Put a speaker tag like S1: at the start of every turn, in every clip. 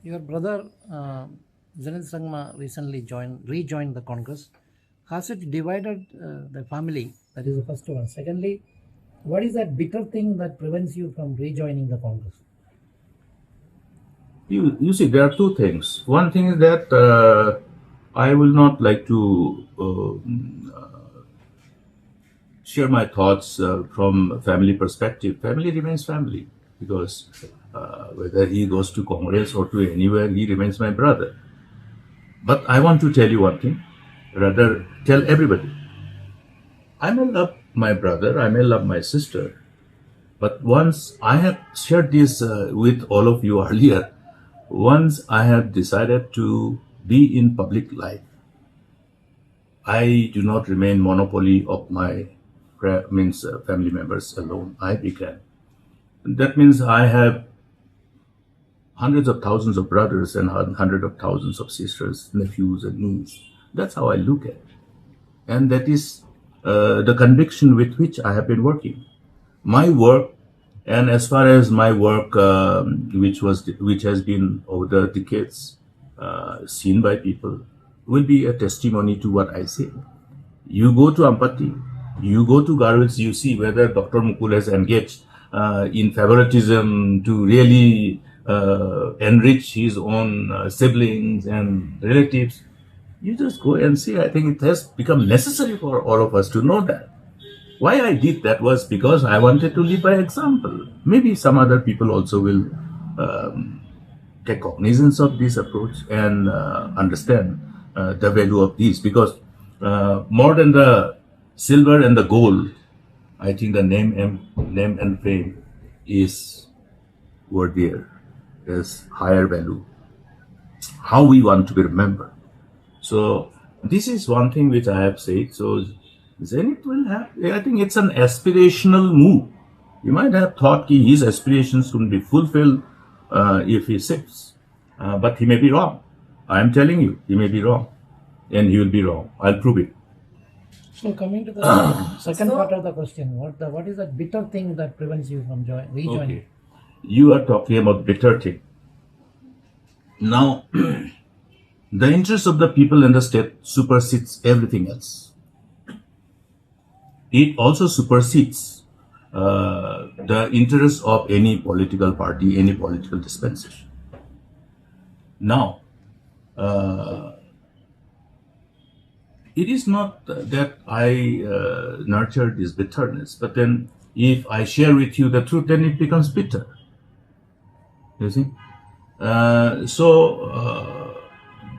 S1: Your brother Zenith Sangma recently rejoined the Congress. Has it divided the family? That is the first one. Secondly, what is that bitter thing that prevents you from rejoining the Congress?
S2: You see, there are two things. One thing is that I will not like to share my thoughts from family perspective. Family remains family because whether he goes to Congress or to anywhere, he remains my brother. But I want to tell you one thing, rather tell everybody. I may love my brother, I may love my sister, but once I have shared this with all of you earlier, once I have decided to be in public life, I do not remain monopoly of my family members alone. I began. That means I have hundreds of thousands of brothers and hundreds of thousands of sisters, nephews and nieces. That's how I look at it. And that is the conviction with which I have been working. My work, and as far as my work, which has been over the decades seen by people, will be a testimony to what I say. You go to Ampati, you go to Garwits, you see whether Dr. Mukul has engaged in favoritism to really enrich his own siblings and relatives. You just go and see. I think it has become necessary for all of us to know that. Why I did that was because I wanted to lead by example. Maybe some other people also will take cognizance of this approach and understand the value of this, because more than the silver and the gold, I think the name and fame is worthier, is higher value. How we want to be remembered. So this is one thing which I have said. So Zenith will have, I think it's an aspirational move. You might have thought his aspirations couldn't be fulfilled if he sits, but he may be wrong. I am telling you, he may be wrong, and he will be wrong. I'll prove it.
S1: So coming to the second part of the question, what is that bitter thing that prevents you from rejoining?
S2: Okay. You are talking about bitter thing. Now, the interest of the people in the state supersedes everything else. It also supersedes the interest of any political party, any political dispensation. Now, it is not that I nurture this bitterness, but then if I share with you the truth, then it becomes bitter. You see?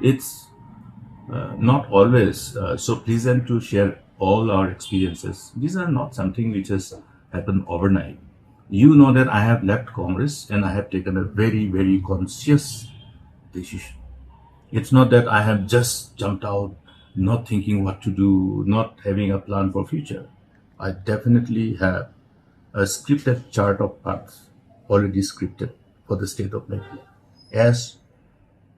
S2: It's not always so pleasant to share all our experiences. These are not something which has happened overnight. You know that I have left Congress and I have taken a very, very conscious decision. It's not that I have just jumped out, not thinking what to do, not having a plan for future. I definitely have a scripted chart of paths already scripted for the state of Meghalaya. As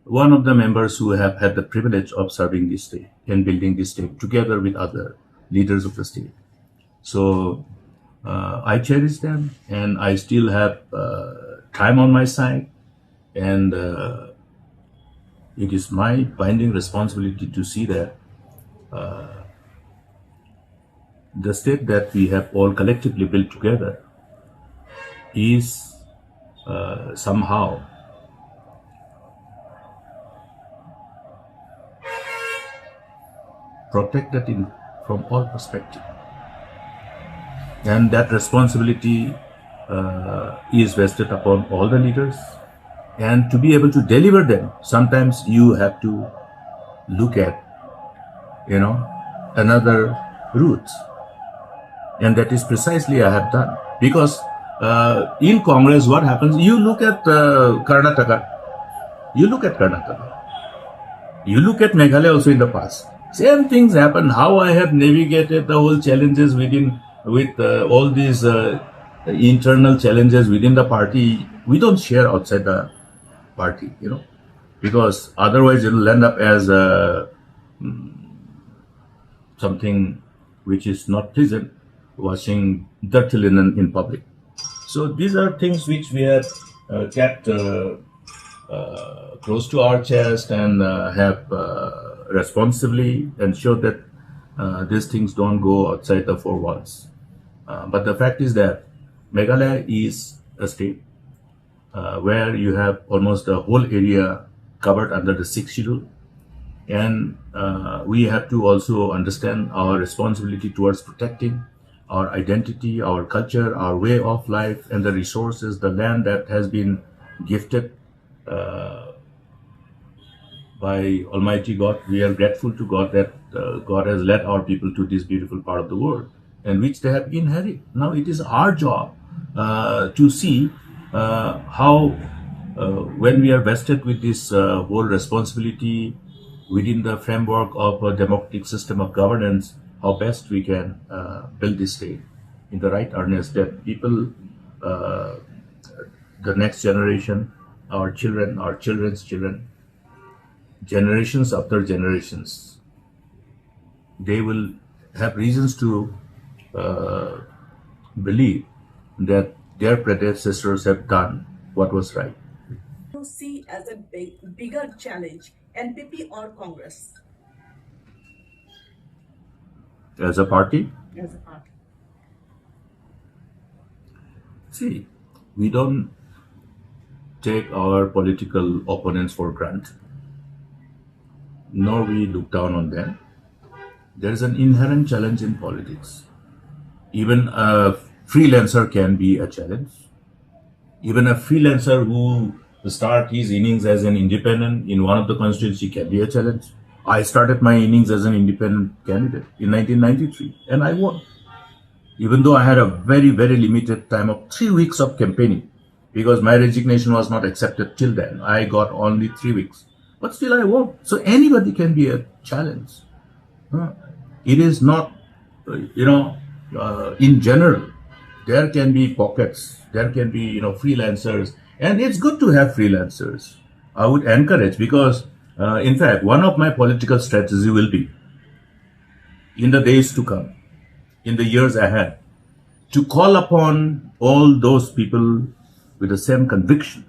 S2: one of the members who have had the privilege of serving this state and building this state together with other leaders of the state. So I cherish them, and I still have time on my side, and it is my binding responsibility to see that the state that we have all collectively built together is somehow protected from all perspectives. And that responsibility is vested upon all the leaders. And to be able to deliver them, sometimes you have to look at, another route. And that is precisely I have done. Because in Congress, what happens, you look at Karnataka, you look at Meghalaya also in the past. Same things happen. How I have navigated the whole challenges with all these internal challenges within the party, we don't share outside the party, because otherwise it will end up as something which is not pleasant, washing dirty linen in public. So these are things which we have kept close to our chest and have responsibly ensure that these things don't go outside the four walls. But the fact is that Meghalaya is a state where you have almost the whole area covered under the 6th schedule. And we have to also understand our responsibility towards protecting our identity, our culture, our way of life, and the resources, the land that has been gifted by Almighty God. We are grateful to God that God has led our people to this beautiful part of the world, and which they have inherited. Now it is our job to see how, when we are vested with this whole responsibility within the framework of a democratic system of governance, how best we can build this state in the right earnest, that people, the next generation, our children, our children's children, generations after generations, they will have reasons to believe that their predecessors have done what was right.
S3: You see as a bigger challenge, NPP or Congress?
S2: As a party,
S3: As a party.
S2: see, we don't take our political opponents for granted, nor we look down on them. There is an inherent challenge in politics. Even a freelancer can be a challenge. Even a freelancer who start his innings as an independent in one of the constituency can be a challenge. I started my innings as an independent candidate in 1993 and I won. Even though I had a very, very limited time of 3 weeks of campaigning, because my resignation was not accepted till then. I got only 3 weeks, but still I won. So anybody can be a challenge. It is not, in general, there can be pockets, there can be, freelancers, and it's good to have freelancers. I would encourage, because, in fact, one of my political strategy will be, in the days to come, in the years ahead, to call upon all those people with the same conviction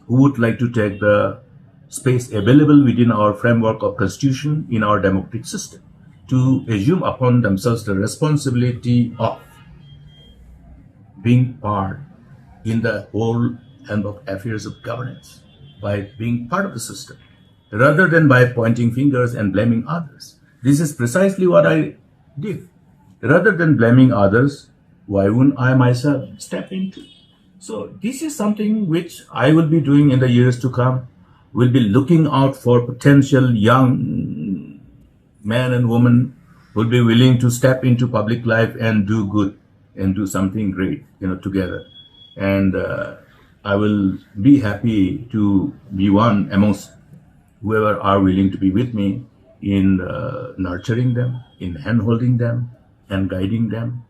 S2: who would like to take the space available within our framework of constitution in our democratic system, to assume upon themselves the responsibility of being part in the whole handbook affairs of governance by being part of the system, rather than by pointing fingers and blaming others. This is precisely what I did. Rather than blaming others, why wouldn't I myself step into? So this is something which I will be doing in the years to come. We'll be looking out for potential young men and women who will be willing to step into public life and do good and do something great, together. And I will be happy to be one amongst whoever are willing to be with me in nurturing them, in hand-holding them, and guiding them,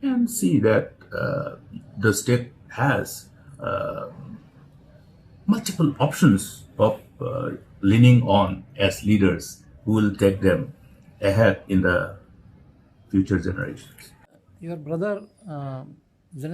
S2: and see that the state has multiple options of leaning on as leaders who will take them ahead in the future generations.
S1: Your brother